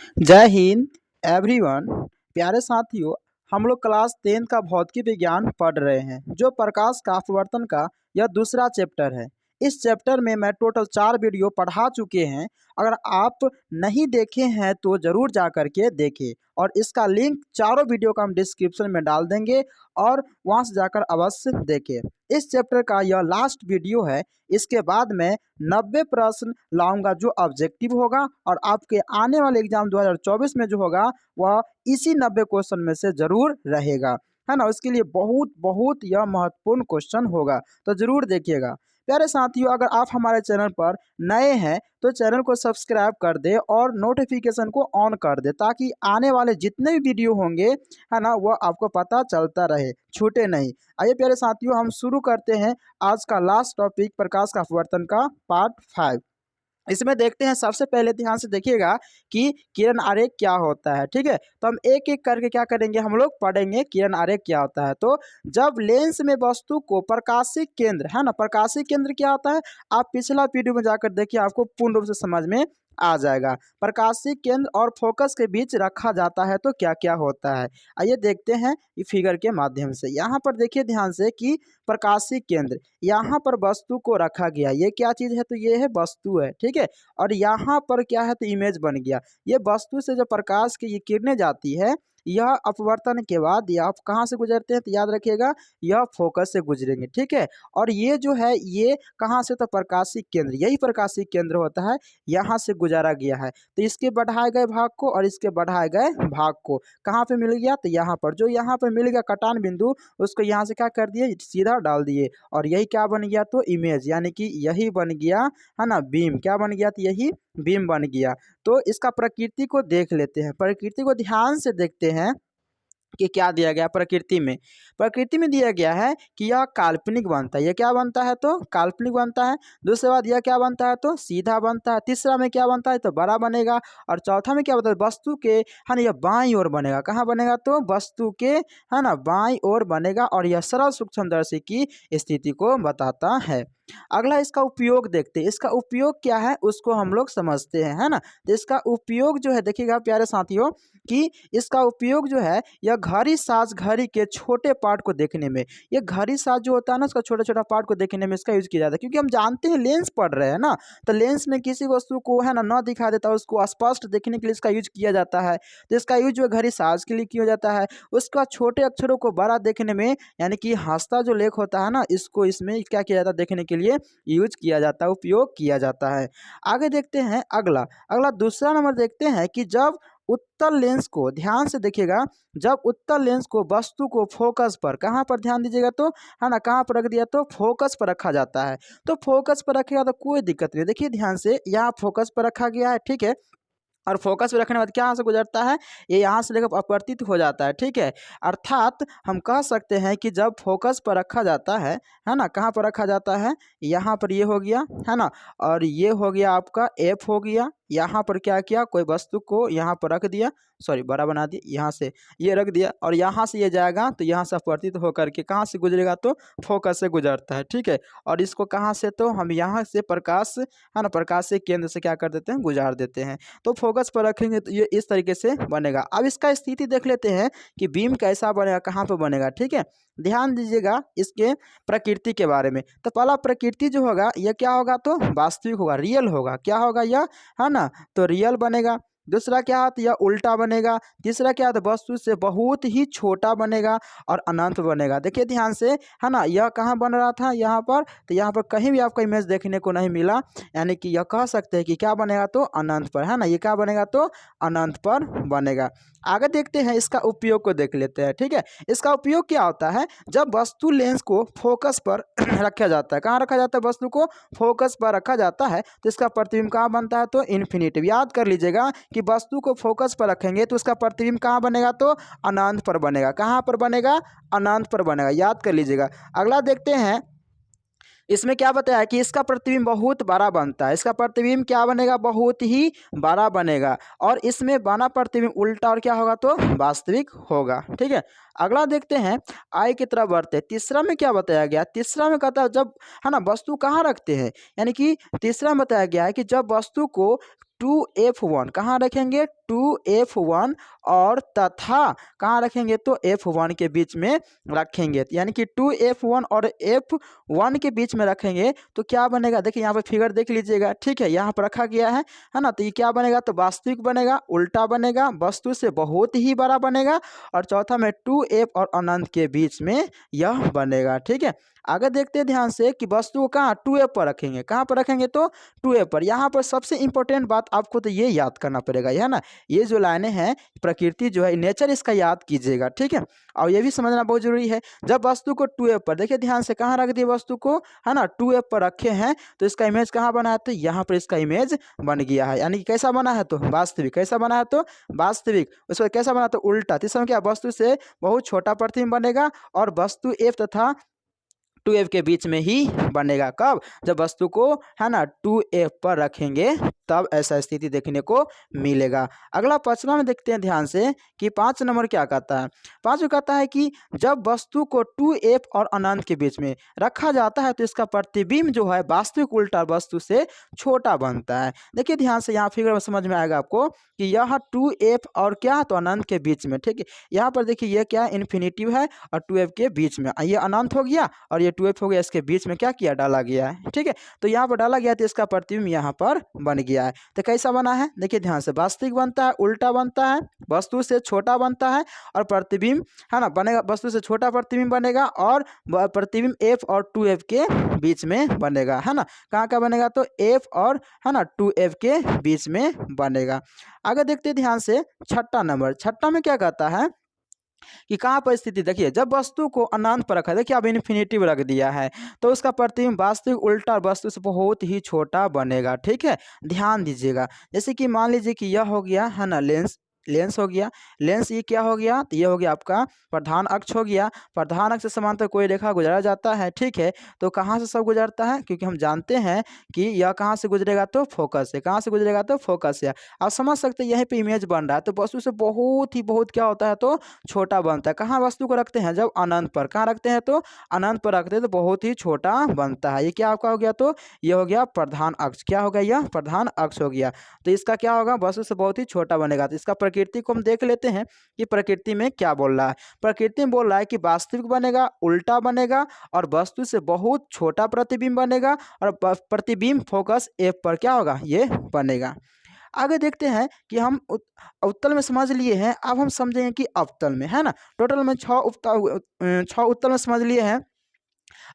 जय हिंद एवरीवन। प्यारे साथियों, हम लोग क्लास 10 का भौतिकी विज्ञान पढ़ रहे हैं जो प्रकाश का अपवर्तन का यह दूसरा चैप्टर है। इस चैप्टर में मैं टोटल 4 वीडियो पढ़ा चुके हैं। अगर आप नहीं देखे हैं तो ज़रूर जा कर के देखें और इसका लिंक चारों वीडियो का हम डिस्क्रिप्शन में डाल देंगे और वहां से जाकर अवश्य देखें। इस चैप्टर का यह लास्ट वीडियो है। इसके बाद मैं 90 प्रश्न लाऊंगा जो ऑब्जेक्टिव होगा और आपके आने वाले एग्जाम 2024 में जो होगा वह इसी 90 क्वेश्चन में से जरूर रहेगा, है ना। उसके लिए बहुत बहुत यह महत्वपूर्ण क्वेश्चन होगा, तो जरूर देखिएगा। प्यारे साथियों, अगर आप हमारे चैनल पर नए हैं तो चैनल को सब्सक्राइब कर दे और नोटिफिकेशन को ऑन कर दे ताकि आने वाले जितने भी वीडियो होंगे, है ना, वह आपको पता चलता रहे, छूटे नहीं। आइए प्यारे साथियों, हम शुरू करते हैं आज का लास्ट टॉपिक प्रकाश का अपवर्तन का पार्ट 5। इसमें देखते हैं, सबसे पहले ध्यान से देखिएगा कि किरण आरेख क्या होता है। ठीक है, तो हम एक एक करके क्या करेंगे, हम लोग पढ़ेंगे किरण आरेख क्या होता है। तो जब लेंस में वस्तु को प्रकाशीय केंद्र, है ना, प्रकाशीय केंद्र क्या होता है, आप पिछला वीडियो में जाकर देखिए, आपको पूर्ण रूप से समझ में आ जाएगा। प्रकाशीय केंद्र और फोकस के बीच रखा जाता है तो क्या क्या होता है, आइए देखते हैं ये फिगर के माध्यम से। यहाँ पर देखिए ध्यान से कि प्रकाशीय केंद्र, यहाँ पर वस्तु को रखा गया, ये क्या चीज है, तो ये है वस्तु है। ठीक है, और यहाँ पर क्या है, तो इमेज बन गया। ये वस्तु से जो प्रकाश की ये किरणें जाती है, यह अपवर्तन के बाद यह आप कहाँ से गुजरते हैं, तो याद रखिएगा यह फोकस से गुजरेंगे। ठीक है, और ये जो है ये कहाँ से, तो प्रकाशीय केंद्र, यही प्रकाशीय केंद्र होता है, यहाँ से गुजारा गया है। तो इसके बढ़ाए गए भाग को और इसके बढ़ाए गए भाग को कहाँ पे मिल गया, तो यहाँ पर जो यहाँ पर मिल गया कटान बिंदु, उसको यहाँ से क्या कर दिए, सीधा डाल दिए और यही क्या बन गया, तो इमेज, यानी कि यही बन गया, है ना, बीम। क्या बन गया, तो यही बीम बन गया। तो इसका प्रकृति को देख लेते हैं, प्रकृति को ध्यान से देखते हैं कि क्या दिया गया प्रकृति में। प्रकृति में दिया गया है कि यह काल्पनिक बनता है, यह क्या बनता है, तो काल्पनिक बनता है। दूसरे बात यह क्या बनता है, तो सीधा बनता है। तीसरा में क्या बनता है, तो बड़ा बनेगा। और चौथा में क्या बनता है, वस्तु के, है ना, यह बाईं ओर बनेगा। कहाँ बनेगा, तो वस्तु के, है ना, बाईं ओर बनेगा और यह सरल सूक्ष्मदर्शी की स्थिति को बताता है। अगला इसका उपयोग देखते हैं, इसका उपयोग क्या है उसको हम लोग समझते हैं, है ना। तो इसका उपयोग जो है देखिएगा प्यारे साथियों कि इसका उपयोग जो है यह घड़ी साज, घड़ी के छोटे पार्ट को देखने में, ये घड़ी साज जो होता है ना, उसका छोटा छोटा पार्ट को देखने में इसका यूज किया जाता है। क्योंकि हम जानते हैं लेंस पढ़ रहे हैं ना, तो लेंस में किसी वस्तु को, है ना, न दिखा देता है, उसको स्पष्ट देखने के लिए इसका यूज किया जाता है। तो इसका यूज जो है घड़ी साज के लिए किया जाता है। उसका छोटे अक्षरों को बड़ा देखने में, यानी कि हंसता जो लेख होता है ना, इसको इसमें क्या किया जाता है, देखने के लिए यूज किया जाता है, उपयोग किया जाता है। आगे देखते हैं अगला, अगला दूसरा नंबर देखते हैं कि जब उत्तल लेंस को, ध्यान से देखिएगा, जब उत्तल लेंस को वस्तु को फोकस पर, कहाँ पर ध्यान दीजिएगा, तो है ना, कहाँ पर रख दिया, तो फोकस पर रखा जाता है। तो फोकस पर रखेगा तो कोई दिक्कत नहीं, देखिए ध्यान से, यहाँ फोकस पर रखा गया है। ठीक है, और फोकस पे रखने के बाद क्या यहाँ से गुजरता है, ये यहाँ से लेकर अपवर्तित हो जाता है। ठीक है, अर्थात हम कह सकते हैं कि जब फोकस पर रखा जाता है ना, कहाँ पर रखा जाता है, यहाँ पर ये हो गया, है ना, और ये हो गया आपका एफ हो गया। यहाँ पर क्या किया, कोई वस्तु को यहाँ पर रख दिया, सॉरी बड़ा बना दिया, यहाँ से ये रख दिया और यहाँ से ये जाएगा तो यहाँ से अपवर्तित होकर के कहाँ से गुजरेगा, तो फोकस से गुजरता है। ठीक है, और इसको कहाँ से, तो हम यहाँ से प्रकाश, है ना, प्रकाश से केंद्र से क्या कर देते हैं, गुजार देते हैं। तो फोकस पर रखेंगे तो ये इस तरीके से बनेगा। अब इसका स्थिति देख लेते हैं कि बीम कैसा बनेगा, कहाँ पर बनेगा। ठीक है, ध्यान दीजिएगा इसके प्रकृति के बारे में। तो पहला प्रकृति जो होगा यह क्या होगा, तो वास्तविक होगा, रियल होगा। क्या होगा यह, है ना, तो रियल बनेगा। दूसरा क्या है, तो यह उल्टा बनेगा। तीसरा क्या है, तो वस्तु से बहुत ही छोटा बनेगा और अनंत बनेगा। देखिए ध्यान से, है ना, यह कहाँ बन रहा था, यहाँ पर, तो यहाँ पर कहीं भी आपको इमेज देखने को नहीं मिला, यानी कि यह कह सकते हैं कि क्या बनेगा, तो अनंत पर, है ना, ये क्या बनेगा, तो अनंत पर बनेगा। आगे देखते हैं इसका उपयोग को देख लेते हैं। ठीक है, इसका उपयोग क्या होता है, जब वस्तु लेंस को फोकस पर रखा जाता है, कहाँ रखा जाता है, वस्तु को फोकस पर रखा जाता है, तो इसका प्रतिबिंब कहाँ बनता है, तो इन्फिनिट। याद कर लीजिएगा कि वस्तु को फोकस पर रखेंगे तो उसका प्रतिबिंब कहाँ बनेगा, तो अनंत पर बनेगा। कहाँ पर बनेगा, अनंत पर बनेगा, याद कर लीजिएगा। अगला देखते हैं, इसमें क्या बताया कि इसका प्रतिबिंब बहुत बड़ा बनता है, इसका प्रतिबिंब क्या बनेगा, बहुत ही बड़ा बनेगा और इसमें बना प्रतिबिंब उल्टा और क्या होगा, तो वास्तविक होगा। ठीक है, अगला देखते हैं, आई की तरफ बढ़ते हैं। तीसरा में क्या बताया गया, तीसरा में कहता है जब, है ना, वस्तु कहाँ रखते हैं, यानी कि तीसरा में बताया गया है कि जब वस्तु को 2f1 कहाँ रखेंगे 2f1 और तथा कहाँ रखेंगे तो f1 के बीच में रखेंगे, यानी कि 2f1 और f1 के बीच में रखेंगे तो क्या बनेगा, देखिए यहाँ पे फिगर देख लीजिएगा, ठीक है, यहाँ पर रखा गया है ना। तो ये क्या बनेगा तो वास्तविक बनेगा, उल्टा बनेगा, वस्तु से बहुत ही बड़ा बनेगा, और चौथा में 2f और अनंत के बीच में यह बनेगा, ठीक है। आगे देखते हैं ध्यान से कि वस्तु को कहाँ 2f पर रखेंगे, कहाँ पर रखेंगे तो 2f पर। यहाँ पर सबसे इंपॉर्टेंट बात आपको तो ये याद करना पड़ेगा, है ना, ये जो लाइनें हैं प्रकृति जो है नेचर, इसका याद कीजिएगा, ठीक है। और ये भी समझना बहुत जरूरी है, जब वस्तु को 2f पर, देखिए ध्यान से कहाँ रख दिए वस्तु को, है ना, 2f पर रखे हैं तो इसका इमेज कहाँ बना है तो यहाँ पर इसका इमेज बन गया है, यानी कि कैसा बना है तो वास्तविक, कैसा बना है तो वास्तविक। उस पर कैसा बना तो उल्टा, तो इस समय क्या वस्तु से बहुत छोटा प्रतिबिंब बनेगा और वस्तु f तथा 2f के बीच में ही बनेगा, कब, जब वस्तु को, है ना, 2f पर रखेंगे तब ऐसा स्थिति देखने को मिलेगा। अगला 5वां में देखते हैं ध्यान से कि 5 नंबर क्या कहता है। 5 कहता है कि जब वस्तु को 2f और अनंत के बीच में रखा जाता है तो इसका प्रतिबिंब जो है वास्तविक उल्टा वस्तु से छोटा बनता है। देखिए ध्यान से, यहाँ फिगर में समझ में आएगा आपको कि यह 2f और क्या तो अनंत के बीच में, ठीक है, यहाँ पर देखिए ये क्या इन्फिनिटिव है और 2f के बीच में ये अनंत हो गया और ये 2f हो गया, इसके बीच में क्या किया डाला गया है, ठीक है। तो यहाँ पर डाला गया तो इसका प्रतिबिंब यहाँ पर बन गया है। तो कैसा बना है, देखिए ध्यान से, वास्तविक बनता है, उल्टा बनता है, वस्तु से छोटा बनता है और प्रतिबिंब, है ना, बनेगा, वस्तु से छोटा प्रतिबिंब बनेगा और प्रतिबिंब f और 2f के बीच में बनेगा, है ना, कहाँ का बनेगा तो f और, है ना, 2f के बीच में बनेगा। आगे देखते हैं ध्यान से 6 नंबर। 6 में क्या कहता है कि कहाँ पर स्थिति, देखिए जब वस्तु को अनंत पर रखा है, देखिए अब इन्फिनिटिव रख दिया है तो उसका प्रतिबिंब वास्तविक उल्टा वस्तु से बहुत ही छोटा बनेगा, ठीक है, ध्यान दीजिएगा। जैसे कि मान लीजिए कि यह हो गया, है ना, लेंस, लेंस हो गया, लेंस ये क्या हो गया तो ये हो गया आपका प्रधान अक्ष हो गया। प्रधान अक्ष से समांतर कोई रेखा गुजरा जाता है, ठीक है, तो कहाँ से सब गुजरता है, क्योंकि हम जानते हैं कि यह कहाँ से गुजरेगा तो फोकस से, कहाँ से गुजरेगा तो फोकस से। आप समझ सकते हैं यहीं पे इमेज बन रहा है, तो वस्तु से बहुत ही बहुत क्या होता है तो छोटा बनता है। कहाँ वस्तु को रखते हैं जब अनंत पर, कहाँ रखते हैं तो अनंत पर रखते हैं तो बहुत ही छोटा बनता है। ये क्या आपका हो गया तो ये हो गया प्रधान अक्ष, क्या हो गया यह प्रधान अक्ष हो गया। तो इसका क्या होगा वस्तु से बहुत ही छोटा बनेगा। तो इसका प्रकृति को हम देख लेते हैं कि प्रकृति में क्या बोल रहा है। प्रकृति में बोल रहा है कि वास्तविक बनेगा, उल्टा बनेगा और वस्तु से बहुत छोटा प्रतिबिंब बनेगा और प्रतिबिंब फोकस f पर क्या होगा ये बनेगा। आगे देखते हैं कि हम उत्तल में समझ लिए हैं, अब हम समझेंगे कि अवतल में, है ना। टोटल में 6 उत्तल में समझ लिए हैं,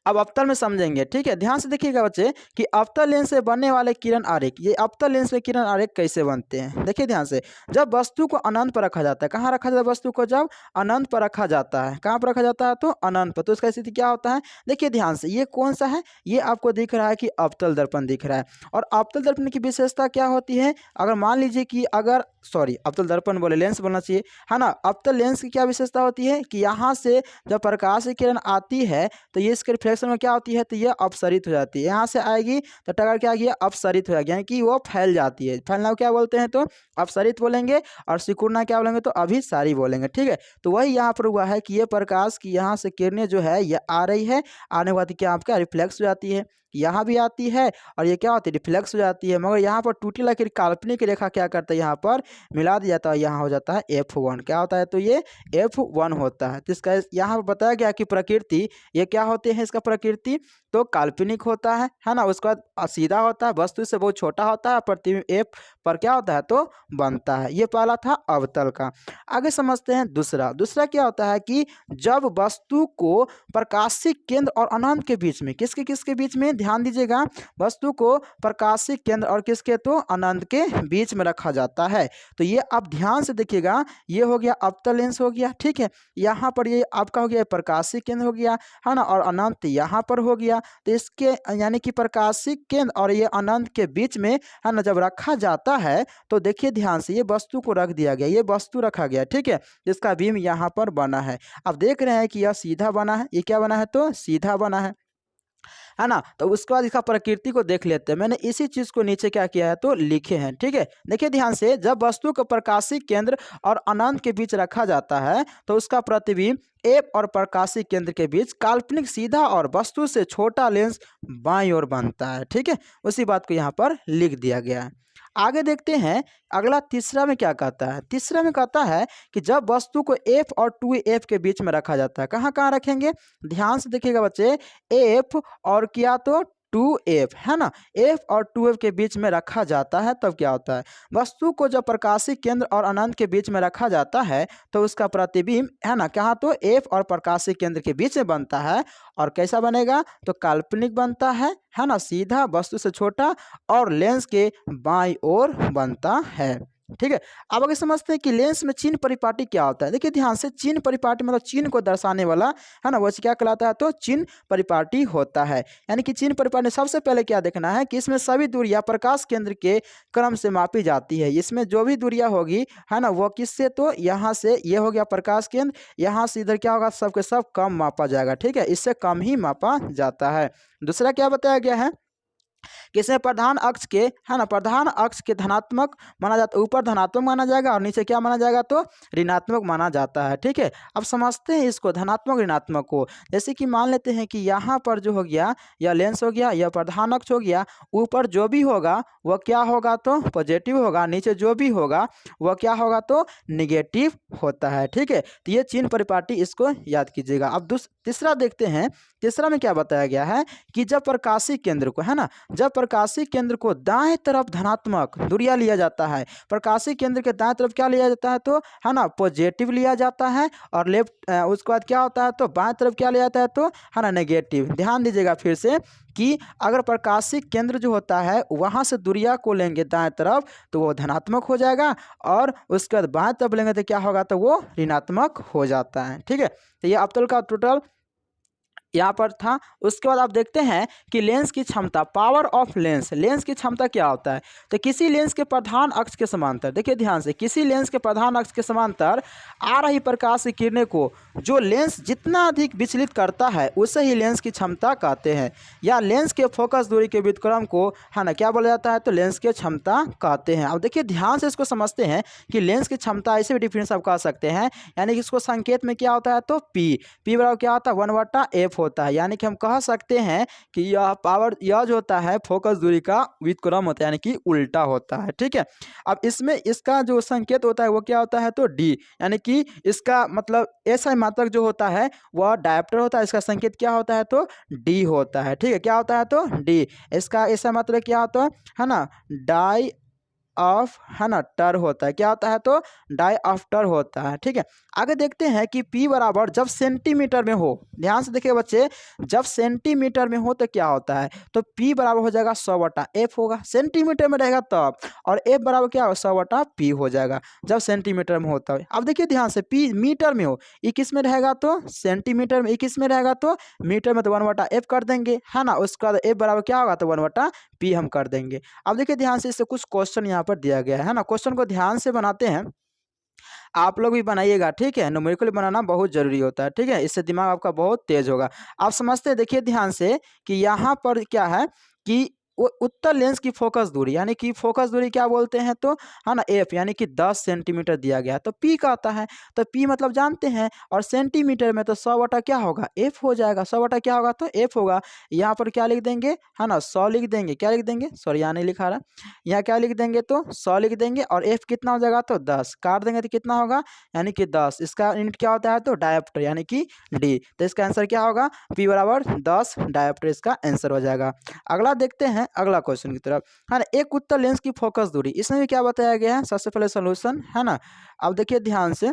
अब अवतल में समझेंगे, ठीक है। ध्यान से देखिएगा बच्चे कि अवतल लेंस से बनने वाले किरण आरेख, ये अवतल लेंस में किरण आरेख कैसे बनते हैं, देखिए ध्यान से। जब वस्तु को अनंत पर रखा जाता है, कहाँ रखा जाता है वस्तु को, जब अनंत पर रखा जाता है, कहाँ पर रखा जाता है तो अनंत पर, तो इसका स्थिति क्या होता है, देखिए ध्यान से, ये कौन सा है, ये आपको दिख रहा है कि अवतल दर्पण दिख रहा है। और अवतल दर्पण की विशेषता क्या होती है, अगर मान लीजिए कि अगर, सॉरी अवतल दर्पण बोले, लेंस बोलना चाहिए, है ना। अवतल लेंस की क्या विशेषता होती है कि यहाँ से जब प्रकाश की किरण आती है तो ये इसके रिफ्लेक्शन में क्या होती है तो ये अपसरित हो जाती है, यहाँ से आएगी तो टकर क्या किया अपसरित हो जाएगी, यानी कि वो फैल जाती है। फैलना को क्या बोलते हैं तो अपसरित बोलेंगे और सिकुड़ना क्या बोलेंगे तो अभिसारी बोलेंगे, ठीक है। तो वही यहाँ पर हुआ है कि ये प्रकाश की यहाँ से किरणें जो है ये आ रही है, आने के बाद क्या आपका रिफ्लेक्स हो जाती है, यहाँ भी आती है और ये क्या होती है रिफ्लेक्स हो जाती है। मगर यहाँ पर टूटी लकीर काल्पनिक रेखा क्या करता है, यहाँ पर मिला दिया जाता है, यहाँ हो जाता है F1, क्या होता है तो ये F1 होता है। तो इसका यहाँ पर बताया गया कि प्रकृति ये क्या होते हैं, इसका प्रकृति तो काल्पनिक होता है ना। उसके बाद सीधा होता है, वस्तु से बहुत छोटा होता है, प्रतिबिंब F पर क्या होता है तो बनता है। ये पहला था अवतल का। आगे समझते हैं दूसरा। दूसरा क्या होता है कि जब वस्तु को प्रकाशिक केंद्र और अनंत के बीच में, किसके किसके बीच में, ध्यान दीजिएगा, वस्तु को प्रकाशिक केंद्र और किसके तो अनंत के बीच में रखा जाता है। तो ये आप ध्यान से देखिएगा, ये हो गया अवतल लेंस हो गया, ठीक है। यहाँ पर ये आपका हो गया प्रकाशिक केंद्र हो गया, है ना, और अनंत यहाँ पर हो गया। तो इसके यानी कि प्रकाशिक केंद्र और ये अनंत के बीच में, है ना, जब रखा जाता है तो देखिए ध्यान से ये वस्तु को रख दिया गया, ये वस्तु रखा गया, ठीक है, जिसका बीम यहाँ पर बना है। अब देख रहे हैं कि यह सीधा बना है, ये क्या बना है तो सीधा बना है ना। तो उसके बाद इसका प्रकृति को देख लेते हैं। मैंने इसी चीज को नीचे क्या किया है तो लिखे हैं, ठीक है। देखिए ध्यान से, जब वस्तु को प्रकाशिक केंद्र और अनंत के बीच रखा जाता है तो उसका प्रतिबिंब एफ और प्रकाशिक केंद्र के बीच काल्पनिक सीधा और वस्तु से छोटा लेंस बाईं ओर बनता है, ठीक है। उसी बात को यहाँ पर लिख दिया गया है। आगे देखते हैं अगला तीसरा में क्या कहता है। तीसरा में कहता है कि जब वस्तु को F और 2F के बीच में रखा जाता है, कहाँ कहाँ रखेंगे, ध्यान से देखिएगा बच्चे, F और क्या तो 2F है ना, F और 2F के बीच में रखा जाता है तब क्या होता है, वस्तु को जब प्रकाशीय केंद्र और अनंत के बीच में रखा जाता है तो उसका प्रतिबिंब है ना कहाँ तो F और प्रकाशीय केंद्र के बीच में बनता है। और कैसा बनेगा, तो काल्पनिक बनता है ना, सीधा वस्तु से छोटा और लेंस के बाईं ओर बनता है। ठीक है, अब आगे समझते हैं कि लेंस में चिन्ह परिपाटी क्या होता है। देखिए ध्यान से, चिन्ह परिपाटी मतलब चिन्ह को दर्शाने वाला है ना, वो क्या कहलाता है, तो चिन्ह परिपाटी होता है। यानी कि चिन्ह परिपाटी सबसे पहले क्या देखना है कि इसमें सभी दूरियां प्रकाश केंद्र के क्रम से मापी जाती है। इसमें जो भी दूरियां होगी है ना, वो किससे, तो यहाँ से ये हो गया प्रकाश केंद्र, यहाँ से इधर क्या होगा, सबके सब कम मापा जाएगा। ठीक है, इससे कम ही मापा जाता है। दूसरा क्या बताया गया है कि इसमें प्रधान अक्ष के है ना, प्रधान अक्ष के धनात्मक माना जाता है, ऊपर धनात्मक माना जाएगा और नीचे क्या माना जाएगा, तो ऋणात्मक माना जाता है। ठीक है, अब समझते हैं इसको धनात्मक ऋणात्मक को। जैसे कि मान लेते हैं कि यहाँ पर जो हो गया यह लेंस हो गया, यह प्रधान अक्ष हो गया, ऊपर जो भी होगा वह क्या होगा, तो पॉजिटिव होगा, नीचे जो भी होगा वह क्या होगा, तो निगेटिव होता है। ठीक है, तो ये चिन्ह परिपाटी, इसको याद कीजिएगा। अब तीसरा देखते हैं, तीसरा में क्या बताया गया है कि जब प्रकाशीय केंद्र को है ना, जब प्रकाशीय केंद्र को दाएं तरफ धनात्मक दूरियां लिया जाता है, प्रकाशीय केंद्र के दाएं तरफ क्या लिया जाता है, तो है ना पॉजिटिव लिया जाता है, और लेफ्ट उसके बाद क्या होता है, तो बाएं तरफ क्या लिया जाता है, तो है ना नेगेटिव। ध्यान दीजिएगा फिर से कि अगर प्रकाशीय केंद्र जो होता है वहां से दूरियां को लेंगे दाएं तरफ तो वो धनात्मक हो जाएगा, और उसके बाद बाएं तरफ लेंगे तो क्या होगा, तो वो ऋणात्मक हो जाता है। ठीक है, तो ये अब तक का टोटल यहाँ पर था। उसके बाद आप देखते हैं कि लेंस की क्षमता, पावर ऑफ लेंस, लेंस की क्षमता क्या होता है, तो किसी लेंस के प्रधान अक्ष के समांतर, देखिए ध्यान से, किसी लेंस के प्रधान अक्ष के समांतर आ रही प्रकाश की किरणें को जो लेंस जितना अधिक विचलित करता है उसे ही लेंस की क्षमता कहते हैं, या लेंस के फोकस दूरी के व्युत्क्रम को है ना क्या बोला जाता है, तो लेंस की क्षमता कहते हैं। अब देखिए ध्यान से इसको समझते हैं कि लेंस की क्षमता ऐसे भी डिफरेंस आप कह सकते हैं, यानी कि इसको संकेत में क्या होता है, तो पी बराबर क्या होता है, 1/f होता है। यानी कि हम कह सकते हैं कि यह पावर, यह जो होता है फोकस दूरी का व्युत्क्रम होता है, यानी कि उल्टा होता है। ठीक है, अब इसमें इसका जो संकेत होता है वो क्या होता है, तो डी, यानी कि इसका मतलब ऐसा मात्रक जो होता है वह डायप्टर होता है, इसका संकेत क्या होता है, तो डी होता है। ठीक है, क्या होता है, तो डी, इसका ऐसा मात्रक क्या होता है ना, डाई ऑफ है ना टर होता है, क्या होता है, तो डाई ऑफ टर होता है। ठीक है, आगे देखते हैं कि P बराबर जब सेंटीमीटर में हो, ध्यान से देखिए बच्चे, जब सेंटीमीटर में हो तो क्या होता है, तो P बराबर हो जाएगा 100/f होगा, सेंटीमीटर में रहेगा तब, और F बराबर क्या होगा, 100/p हो जाएगा जब सेंटीमीटर में होता है। अब देखिए ध्यान से, P मीटर में हो, ये किस में रहेगा, तो सेंटीमीटर में, ये किस में रहेगा, तो मीटर में, तो 1/f कर देंगे है ना, उसके बाद F बराबर क्या होगा, तो 1/p हम कर देंगे। अब देखिए ध्यान से, इससे कुछ क्वेश्चन यहाँ पर दिया गया है ना, क्वेश्चन को ध्यान से बनाते हैं, आप लोग भी बनाइएगा। ठीक है, न्यूमेरिकल बनाना बहुत जरूरी होता है। ठीक है, इससे दिमाग आपका बहुत तेज होगा। आप समझते हैं, देखिए ध्यान से कि यहाँ पर क्या है कि उत्तल लेंस की फोकस दूरी, यानी कि फोकस दूरी क्या बोलते हैं, तो है ना एफ, यानी कि 10 सेंटीमीटर दिया गया है, तो पी का आता है, तो पी मतलब जानते हैं, और सेंटीमीटर में तो 100 क्या होगा, एफ हो जाएगा, 100 क्या होगा, तो एफ होगा। यहाँ पर क्या लिख देंगे, है ना 100 लिख देंगे, क्या लिख देंगे, सॉरी यहाँ नहीं लिखा रहा, यहाँ क्या लिख देंगे, तो 100 लिख देंगे, और एफ कितना हो जाएगा, तो 10 काट देंगे तो कितना होगा, यानी कि 10, इसका यूनिट क्या होता है, तो डायप्टर, यानी कि डी, तो इसका आंसर क्या होगा, पी बराबर 10 डायप्टर, इसका आंसर हो जाएगा। अगला देखते हैं, अगला क्वेश्चन की तरफ, है ना, एक उत्तल लेंस की फोकस दूरी, इसमें भी क्या बताया गया है, सबसे पहले सोल्यूशन है ना। अब देखिए ध्यान से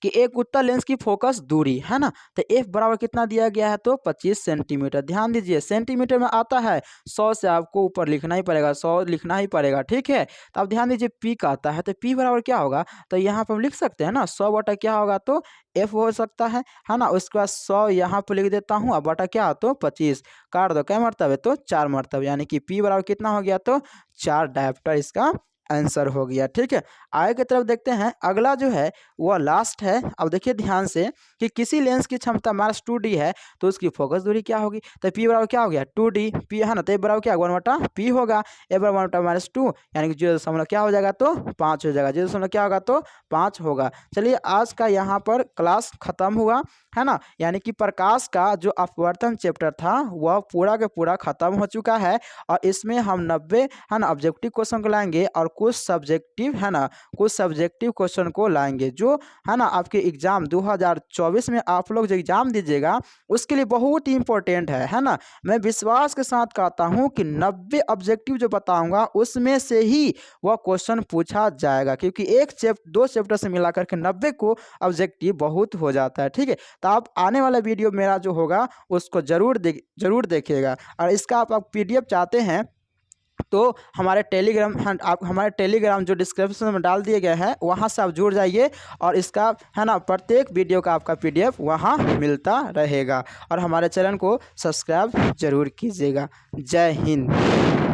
कि एक उत्तल लेंस की फोकस दूरी है ना, तो एफ बराबर कितना दिया गया है, तो 25 सेंटीमीटर। ध्यान दीजिए, सेंटीमीटर में आता है, 100 से आपको ऊपर लिखना ही पड़ेगा, 100 लिखना ही पड़ेगा। ठीक है, तो अब ध्यान दीजिए, पी का आता है, तो पी बराबर क्या होगा, तो यहाँ पर हम लिख सकते हैं ना 100 क्या होगा, तो एफ हो सकता है ना। उसके बाद 100 यहाँ पर लिख देता हूँ, अब बटा क्या, तो 25 काट दो, क्या मरतब है, तो 4 मरतब, यानी कि पी बराबर कितना हो गया, तो 4 डायप्टर इसका आंसर हो गया। ठीक है, आगे की तरफ देखते हैं। अगला जो है वह लास्ट है। अब देखिए ध्यान से कि किसी लेंस की क्षमता -2d है तो उसकी फोकस दूरी क्या होगी। तो p बराबर क्या हो गया 2d, p है ना, तो बराबर क्या 1/p होगा। ए बराबर 1/-2 यानी कि 0 क्या हो जाएगा तो 5 हो जाएगा। 0 क्या होगा तो 5 होगा। चलिए आज का यहाँ पर क्लास खत्म हुआ है ना, यानी कि प्रकाश का जो अपवर्तन चैप्टर था वह पूरा के पूरा खत्म हो चुका है। और इसमें हम 90 है ना ऑब्जेक्टिव क्वेश्चन को लाएंगे और कुछ सब्जेक्टिव है ना, कुछ सब्जेक्टिव क्वेश्चन को लाएंगे जो है ना आपके एग्जाम 2024 में आप लोग जो एग्जाम दीजिएगा उसके लिए बहुत ही इंपॉर्टेंट है ना। मैं विश्वास के साथ कहता हूँ कि 90 ऑब्जेक्टिव जो बताऊंगा उसमें से ही वह क्वेश्चन पूछा जाएगा, क्योंकि दो चैप्टर से मिला करके 90 को ऑब्जेक्टिव बहुत हो जाता है। ठीक है, तो आप आने वाला वीडियो मेरा जो होगा उसको जरूर देखिएगा। और इसका आप PDF चाहते हैं तो हमारे टेलीग्राम आप हमारे टेलीग्राम जो डिस्क्रिप्शन में डाल दिए गए हैं वहाँ से आप जुड़ जाइए और इसका है ना प्रत्येक वीडियो का आपका PDF वहाँ मिलता रहेगा। और हमारे चैनल को सब्सक्राइब जरूर कीजिएगा। जय हिंद।